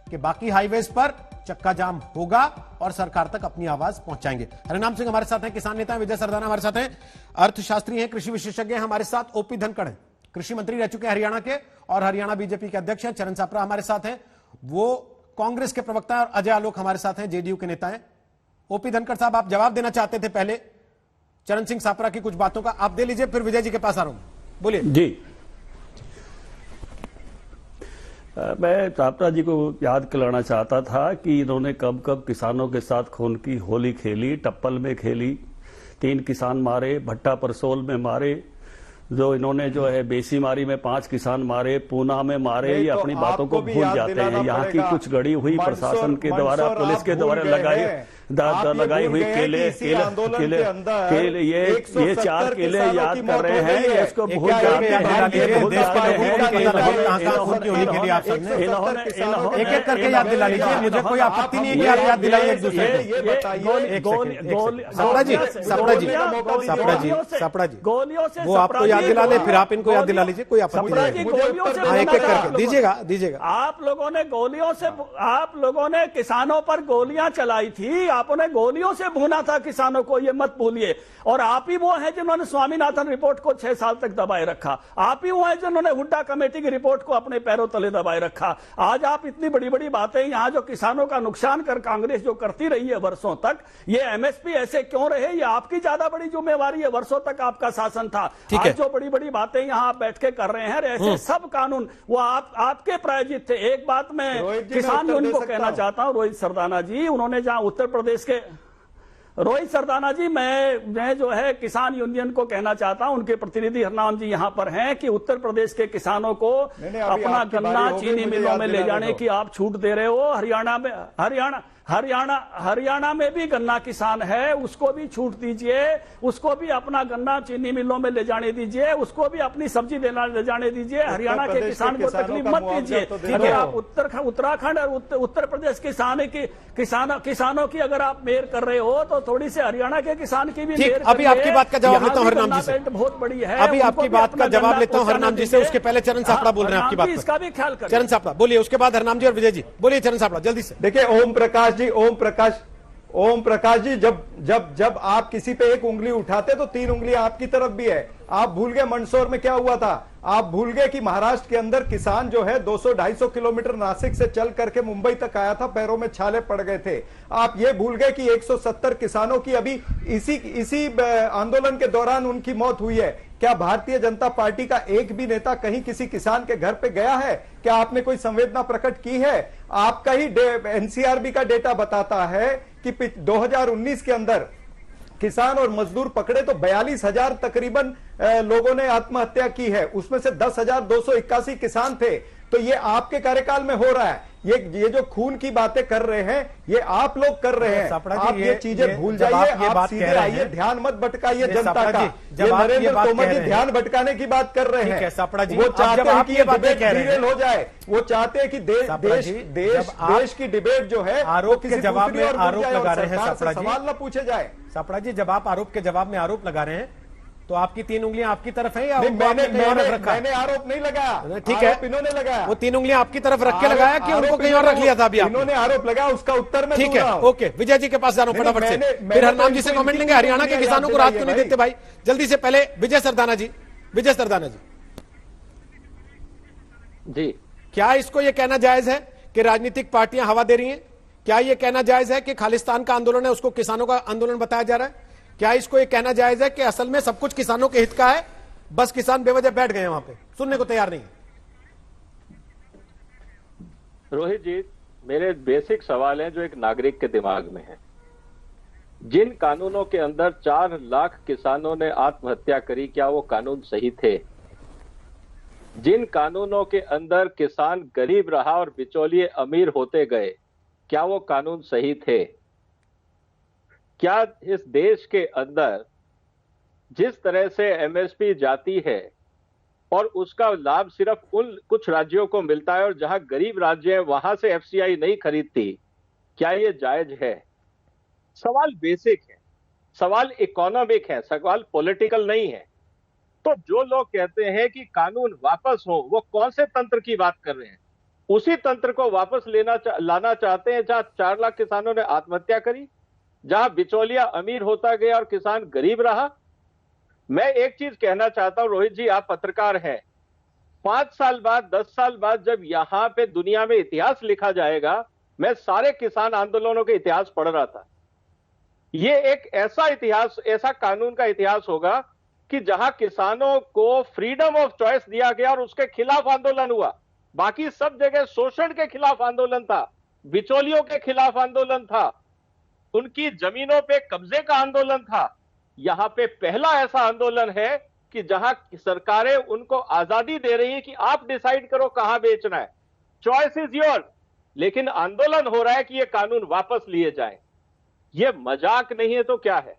Speaker 1: कि बाकी हाईवेज पर चक्का जाम होगा और सरकार तक अपनी आवाज पहुंचाएंगे। हरिनाम सिंह हमारे साथ हैं, किसान नेता हैं, विजय सरदाना हमारे साथ हैं, अर्थशास्त्री हैं, कृषि विशेषज्ञ हैं, हमारे साथ ओपी धनखड़ हैं, कृषि मंत्री रह चुके हैं हरियाणा के और हरियाणा बीजेपी के अध्यक्ष हैं। चरण सापरा हमारे साथ हैं, वो कांग्रेस के प्रवक्ता हैं, और अजय आलोक हमारे साथ हैं, जेडीयू के नेता हैं। ओपी धनखड़ साहब, आप जवाब देना चाहते थे पहले चरण सिंह सापरा की कुछ बातों का, आप दे लीजिए, फिर विजय जी के पास आ रहा हूं, बोलिए
Speaker 8: जी। मैं सापरा जी को याद कराना चाहता था कि इन्होंने कब कब किसानों के साथ खून की होली खेली, टप्पल में खेली, 3 किसान मारे, भट्टा परसोल में मारे, जो इन्होंने जो है बेसीमारी में 5 किसान मारे, पूना में मारे। ये अपनी बातों को भूल जाते हैं। यहाँ की कुछ गड़ी हुई प्रशासन के द्वारा, पुलिस के द्वारा लगाई हुई केले, ये 4 केले याद कर रहे हैं, इसको भूल जाते हैं।
Speaker 1: एक एक करके याद दिला लीजिए, मुझे कोई आपत्ति नहीं है कि आप याद दिलाइए एक दूसरे को। गोलियों से, वो आपको याद दिला ले, फिर आप इनको याद दिला लीजिए, कोई आपत्ति नहीं है। एक एक करके दीजिएगा।
Speaker 8: आप लोगों ने किसानों पर गोलियां चलाई थी, आपने गोलियों से भूना था किसानों को, ये मत भूलिए। और आप ही वो हैं जिन्होंने स्वामीनाथन रिपोर्ट को 6 साल तक दबाए रखा, आप ही वो हैं जिन्होंने हुड्डा कमेटी की रिपोर्ट को अपने पैरों तले दबाए रखा। आज आप इतनी बड़ी बड़ी बातें, यहाँ जो किसानों का नुकसान कर कांग्रेस जो करती रही है वर्षों तक, ये एमएसपी ऐसे क्यों रहे, ये आपकी ज्यादा बड़ी जिम्मेवारी है। वर्षों तक आपका शासन था, आज जो बड़ी बड़ी बातें यहाँ आप बैठ के कर रहे हैं, ऐसे सब कानून वो आपके प्रायोजित थे। एक बात मैं किसान यूनियन को कहना चाहता हूँ, रोहित सरदाना जी, उन्होंने जहां उत्तर प्रदेश के रोहित सरदाना जी, मैं जो है किसान यूनियन को कहना चाहता हूं, उनके प्रतिनिधि हरनाम जी यहां पर हैं, कि उत्तर प्रदेश के किसानों को अपना गन्ना चीनी मिलों में ले जाने की आप छूट दे रहे हो। हरियाणा में भी गन्ना किसान है, उसको भी छूट दीजिए, उसको भी अपना गन्ना चीनी मिलों में ले जाने दीजिए, उसको भी अपनी सब्जी ले जाने दीजिए। हरियाणा के किसान को तकलीफ मत दीजिए। अगर आप उत्तराखंड और उत्तर प्रदेश किसानों की अगर आप मेयर कर रहे हो, तो थोड़ी सी हरियाणा के किसान की भी मेयर।
Speaker 1: अभी आपकी बात का जवाब लेता हूँ हरनाम जी से,
Speaker 8: बहुत बड़ी है।
Speaker 1: अभी आपकी बात का जवाब लेता हूँ हरनाम जी से, उसके पहले चरण सापड़ा बोल रहे हैं आपकी बात,
Speaker 8: इसका भी ख्याल करें।
Speaker 1: चरण सापड़ा बोलिए, उसके बाद हरनाम जी और विजय जी बोलिए। चरण सापड़ा जल्दी से।
Speaker 9: देखिए ओम प्रकाश जी, जब आप किसी पे एक उंगली उठाते तो 3 उंगलियां आपकी तरफ भी है। आप भूल गए मंदसौर में क्या हुआ था, आप भूल गए कि महाराष्ट्र के अंदर किसान जो है 200-250 किलोमीटर नासिक से चल करके मुंबई तक आया था, पैरों में छाले पड़ गए थे। आप ये भूल गए कि 170 किसानों की अभी इसी आंदोलन के दौरान उनकी मौत हुई है। क्या भारतीय जनता पार्टी का एक भी नेता कहीं किसी किसान के घर पे गया है? क्या आपने कोई संवेदना प्रकट की है? आपका ही एनसीआरबी का डेटा बताता है कि 2019 के अंदर किसान और मजदूर पकड़े तो 42,000 तकरीबन लोगों ने आत्महत्या की है, उसमें से 10,281 किसान थे। तो ये आपके कार्यकाल में हो रहा है। ये जो खून की बातें कर रहे हैं, ये आप लोग कर रहे हैं। आप ये चीजें भूल जाइए, आप सीधे आइए, ध्यान मत भटकाइए जनता का। ये नरेंद्र तोमर जी ध्यान भटकाने की बात कर रहे हैं। वो चाहते हैं कि ये डिबेट डिरेल हो जाए, वो चाहते हैं कि देश की डिबेट जो है
Speaker 1: आरोप के जवाब में आरोप लगा रहे हैं।
Speaker 9: सवाल न पूछे जाए।
Speaker 1: सापड़ा जी, जब आप आरोप के जवाब में आरोप लगा रहे हैं, तो आपकी 3 उंगलियां आपकी तरफ है या
Speaker 9: मैंने आरोप नहीं लगाया,
Speaker 1: ठीक है,
Speaker 9: इन्होंने लगाया।
Speaker 1: वो 3 उंगलियां आपकी तरफ रख के लगाया कि उनको कहीं और रख लिया था? अभी
Speaker 9: इन्होंने आरोप लगाया, उसका उत्तर में
Speaker 1: ठीक है। ओके, विजय जी के पास जा रहा हूं फटाफट से, फिर हरनाम जी से कमेंट लेंगे। हरियाणा के किसानों को राहत क्यों नहीं देते भाई? जल्दी से पहले विजय सरदाना जी।
Speaker 3: जी,
Speaker 1: क्या इसको यह कहना जायज है कि राजनीतिक पार्टियां हवा दे रही हैं? क्या यह कहना जायज है कि खालिस्तान का आंदोलन है, उसको किसानों का आंदोलन बताया जा रहा है? क्या इसको ये कहना जायज है कि असल में सब कुछ किसानों के हित का है बस किसान बेवजह बैठ गए वहां पे, सुनने को तैयार नहीं।
Speaker 11: रोहित जी, मेरे बेसिक सवाल हैं जो एक नागरिक के दिमाग में है। जिन कानूनों के अंदर 4 लाख किसानों ने आत्महत्या करी, क्या वो कानून सही थे? जिन कानूनों के अंदर किसान गरीब रहा और बिचौलिए अमीर होते गए, क्या वो कानून सही थे? क्या इस देश के अंदर जिस तरह से एमएसपी जाती है और उसका लाभ सिर्फ उन कुछ राज्यों को मिलता है और जहां गरीब राज्य है वहां से एफसीआई नहीं खरीदती, क्या ये जायज है? सवाल बेसिक है, सवाल इकोनॉमिक है, सवाल पॉलिटिकल नहीं है। तो जो लोग कहते हैं कि कानून वापस हो, वो कौन से तंत्र की बात कर रहे हैं? उसी तंत्र को वापस लाना चाहते हैं जहां 4 लाख किसानों ने आत्महत्या करी, जहां बिचौलिया अमीर होता गया और किसान गरीब रहा। मैं एक चीज कहना चाहता हूं रोहित जी, आप पत्रकार हैं, 5 साल बाद 10 साल बाद जब यहां पे दुनिया में इतिहास लिखा जाएगा, मैं सारे किसान आंदोलनों के इतिहास पढ़ रहा था। ये एक ऐसा इतिहास, ऐसा कानून का इतिहास होगा कि जहां किसानों को फ्रीडम ऑफ चॉइस दिया गया और उसके खिलाफ आंदोलन हुआ। बाकी सब जगह शोषण के खिलाफ आंदोलन था, बिचौलियों के खिलाफ आंदोलन था, उनकी जमीनों पे कब्जे का आंदोलन था। यहां पे पहला ऐसा आंदोलन है कि जहां सरकारें उनको आजादी दे रही है कि आप डिसाइड करो कहां बेचना है, चॉइस इज योर। लेकिन आंदोलन हो रहा है कि ये कानून वापस लिए जाए। ये मजाक नहीं है तो क्या है?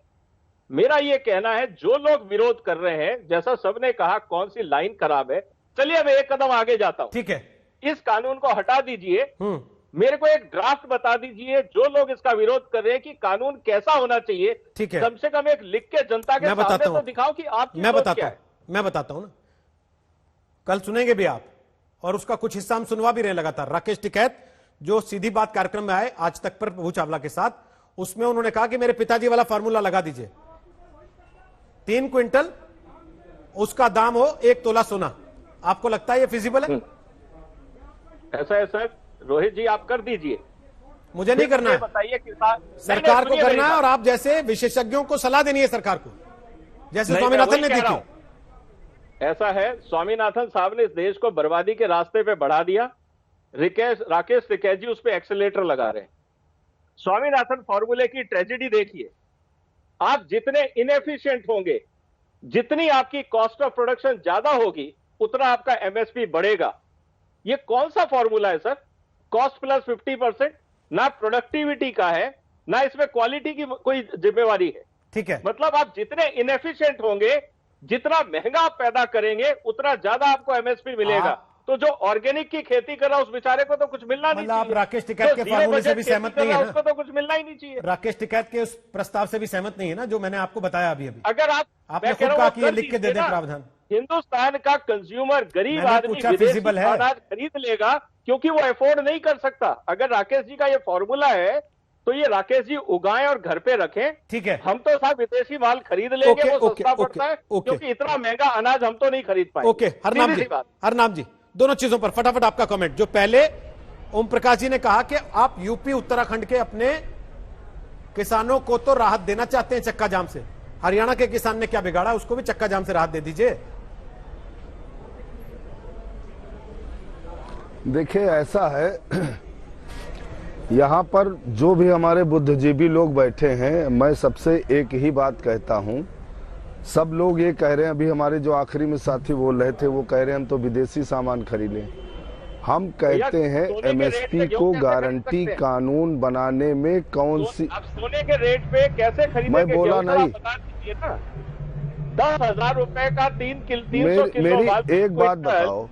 Speaker 11: मेरा ये कहना है, जो लोग विरोध कर रहे हैं, जैसा सबने कहा कौन सी लाइन खराब है, चलिए मैं एक कदम आगे जाता हूं।
Speaker 1: ठीक है,
Speaker 11: इस कानून को हटा दीजिए, मेरे को एक ड्राफ्ट बता दीजिए। जो लोग इसका विरोध कर रहे हैं कि कानून कैसा होना चाहिए,
Speaker 1: ठीक है,
Speaker 11: कम से कम एक लिख के जनता के सामने तो दिखाओ कि आप
Speaker 1: मैं बताता हूं ना, कल सुनेंगे भी आप, और उसका कुछ हिस्सा हम सुनवा भी रहे लगातार। राकेश टिकैत जो सीधी बात कार्यक्रम में आए आज तक पर प्रभु चावला के साथ, उसमें उन्होंने कहा कि मेरे पिताजी वाला फार्मूला लगा दीजिए, 3 क्विंटल उसका दाम हो 1 तोला सोना। आपको लगता है ये फिजिबल है?
Speaker 11: ऐसा है सर, रोहित जी आप कर दीजिए,
Speaker 1: मुझे नहीं करना है,
Speaker 11: बताइए कि
Speaker 1: सरकार को करना है, और आप जैसे विशेषज्ञों को सलाह देनी है सरकार को, जैसे स्वामीनाथन ने दी थी।
Speaker 11: ऐसा है, स्वामीनाथन साहब ने इस देश को बर्बादी के रास्ते पे बढ़ा दिया। राकेश टिकैत जी उस पे एक्सीलेटर लगा रहे हैं। स्वामीनाथन फॉर्मूले की ट्रेजेडी देखिए, आप जितने इनएफिशिएंट होंगे, जितनी आपकी कॉस्ट ऑफ प्रोडक्शन ज्यादा होगी, उतना आपका एमएसपी बढ़ेगा। ये कौन सा फॉर्मूला है सर? कॉस्ट प्लस 50%, ना प्रोडक्टिविटी का है, ना इसमें क्वालिटी की कोई जिम्मेवारी है।
Speaker 1: ठीक है,
Speaker 11: मतलब आप जितने इनएफिशिएंट होंगे, जितना महंगा आप पैदा करेंगे, उतना ज्यादा आपको एमएसपी मिलेगा। तो जो ऑर्गेनिक की खेती कर रहा है उस बेचारे को तो कुछ मिलना नहीं चाहिए।
Speaker 1: आप राकेश टिकैत के फार्मूले से भी सहमत नहीं है ना?
Speaker 11: उसको तो कुछ मिलना ही नहीं चाहिए।
Speaker 1: राकेश टिकैत के उस प्रस्ताव से भी सहमत नहीं है ना, जो मैंने आपको बताया अभी?
Speaker 11: अगर
Speaker 1: आपने खुद कहा कि ये लिख के दे दे प्रावधान।
Speaker 11: हिंदुस्तान का कंज्यूमर, गरीब आदमी विदेशी अनाज खरीद लेगा क्योंकि वो अफोर्ड नहीं कर सकता। अगर राकेश जी का ये फॉर्मूला है तो ये राकेश जी उगाएं और घर पे रखें।
Speaker 1: ठीक है,
Speaker 11: हम तो साहब विदेशी माल खरीद लेंगे, वो सस्ता पड़ता है क्योंकि इतना महंगा अनाज हम तो नहीं खरीद पाएंगे।
Speaker 1: ओके, हरनाम जी दोनों चीजों पर फटाफट आपका कमेंट। जो पहले ओम प्रकाश जी ने कहा कि आप यूपी उत्तराखंड के अपने किसानों को तो राहत देना चाहते हैं चक्का जाम से, हरियाणा के किसान ने क्या बिगाड़ा, उसको भी चक्का जाम से राहत दे दीजिए।
Speaker 7: देखिए ऐसा है, यहाँ पर जो भी हमारे बुद्धिजीवी लोग बैठे हैं, मैं सबसे एक ही बात कहता हूँ। सब लोग ये कह रहे हैं, अभी हमारे जो आखिरी में साथी बोल रहे थे वो कह रहे हैं हम तो विदेशी सामान खरीदें। हम कहते हैं एमएसपी को गारंटी कानून बनाने में कौन सी,
Speaker 11: आप सोने के रेट पे कैसे खरीदेंगे?
Speaker 7: मैं बोला नहीं,
Speaker 11: 10,000 रुपए का 300 किलो
Speaker 7: मेरी एक बात बताओ,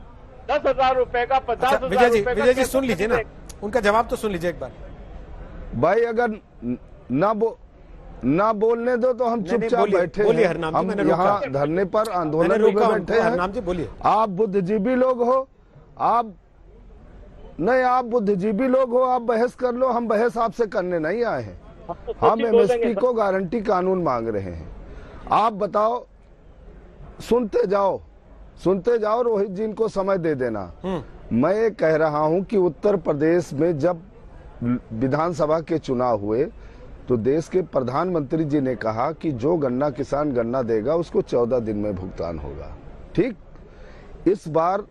Speaker 11: 10,000 रुपए का 50,000 रुपए का।
Speaker 1: विजय जी सुन लीजिए ना, उनका जवाब तो सुन लीजिए एक बार।
Speaker 7: भाई अगर ना बोलने दो तो हम चुपचाप बैठे हैं। हम यहाँ धरने पर आंदोलन में बैठे हैं। आप बुद्धिजीवी लोग हो, आप बुद्धिजीवी लोग हो, आप बहस कर लो, हम बहस आपसे करने नहीं आए हैं। हम एमएसपी को गारंटी कानून मांग रहे हैं। आप बताओ, सुनते जाओ, रोहित जी इनको समय दे देना। मैं ये कह रहा हूं कि उत्तर प्रदेश में जब विधानसभा के चुनाव हुए तो देश के प्रधानमंत्री जी ने कहा कि जो गन्ना किसान गन्ना देगा उसको 14 दिन में भुगतान होगा। ठीक। इस बार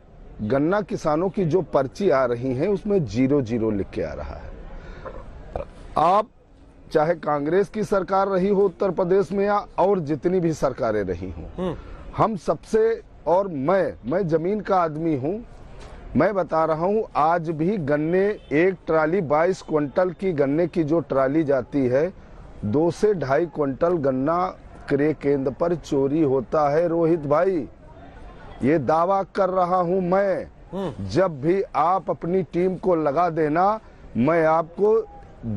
Speaker 7: गन्ना किसानों की जो पर्ची आ रही है उसमें 0-0 लिख के आ रहा है। आप चाहे कांग्रेस की सरकार रही हो उत्तर प्रदेश में या और जितनी भी सरकारें रही हों, हम सबसे, और मैं जमीन का आदमी हूं, मैं बता रहा हूं, आज भी गन्ने एक ट्राली 22 क्विंटल की गन्ने की जो ट्राली जाती है, 2 से 2.5 क्विंटल गन्ना क्रय केंद्र पर चोरी होता है। रोहित भाई, ये दावा कर रहा हूं मैं। जब भी आप अपनी टीम को लगा देना, मैं आपको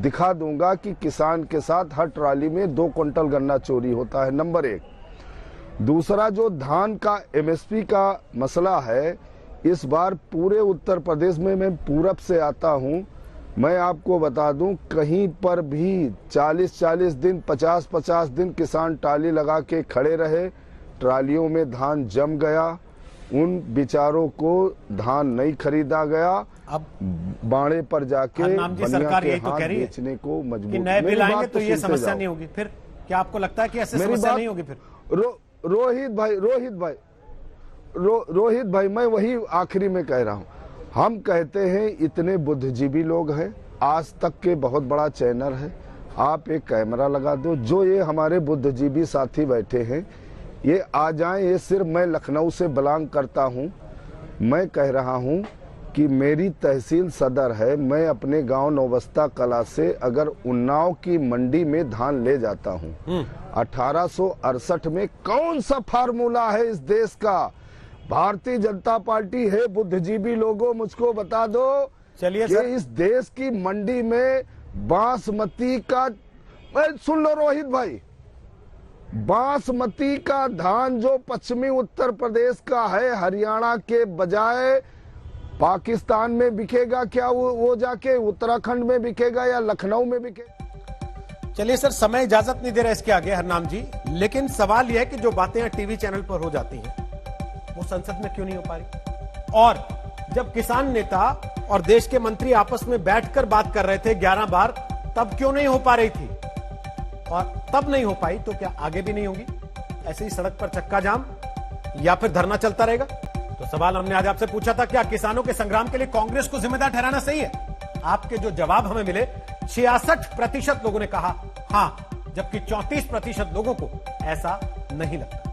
Speaker 7: दिखा दूंगा कि किसान के साथ हर ट्राली में 2 क्विंटल गन्ना चोरी होता है। नंबर 1। दूसरा, जो धान का एमएसपी का मसला है, इस बार पूरे उत्तर प्रदेश में, मैं पूरब से आता हूं, मैं आपको बता दूं, कहीं पर भी 40-40 दिन, 50-50 दिन किसान ट्राली लगा के खड़े रहे, ट्रालियों में धान जम गया, उन बेचारों को धान नहीं खरीदा गया। अब बाड़े पर जाके
Speaker 1: सरकार यही तो कह रही है
Speaker 7: बेचने को मजबूर।
Speaker 1: कि नए बिल आएंगे तो ये समस्या नहीं होगी। फिर क्या आपको लगता है कि ऐसे समस्या नहीं होगी? फिर रोहित भाई, मैं वही आखिरी में कह रहा हूं, हम कहते हैं इतने बुद्धिजीवी लोग हैं, आज तक के बहुत बड़ा चैनल है, आप एक कैमरा लगा दो, जो ये हमारे बुद्धिजीवी साथी बैठे हैं ये आ जाएं। ये सिर्फ मैं लखनऊ से बिलोंग करता हूं, मैं कह रहा हूं कि मेरी तहसील सदर है, मैं अपने गांव नौबस्ता कला से अगर उन्नाव की मंडी में धान ले जाता हूं, 1868 में कौन सा फार्मूला है इस देश का? भारतीय जनता पार्टी है, बुद्धिजीवी लोगों मुझको बता दो, चलिए कि इस देश की मंडी में बासमती का, सुन लो रोहित भाई, बासमती का धान जो पश्चिमी उत्तर प्रदेश का है, हरियाणा के बजाय पाकिस्तान में बिकेगा क्या? वो जाके उत्तराखंड में बिकेगा या लखनऊ में बिकेगा? चलिए सर, समय इजाजत नहीं दे रहा इसके आगे हरनाम जी, लेकिन सवाल यह है कि जो बातें टीवी चैनल पर हो जाती हैं वो संसद में क्यों नहीं हो पा रही? और जब किसान नेता और देश के मंत्री आपस में बैठकर बात कर रहे थे 11 बार, तब क्यों नहीं हो पा रही थी? और तब नहीं हो पाई तो क्या आगे भी नहीं होगी? ऐसे ही सड़क पर चक्का जाम या फिर धरना चलता रहेगा? तो सवाल हमने आज आपसे पूछा था, क्या किसानों के संग्राम के लिए कांग्रेस को जिम्मेदार ठहराना सही है? आपके जो जवाब हमें मिले, 66% लोगों ने कहा हां, जबकि 34% लोगों को ऐसा नहीं लगता।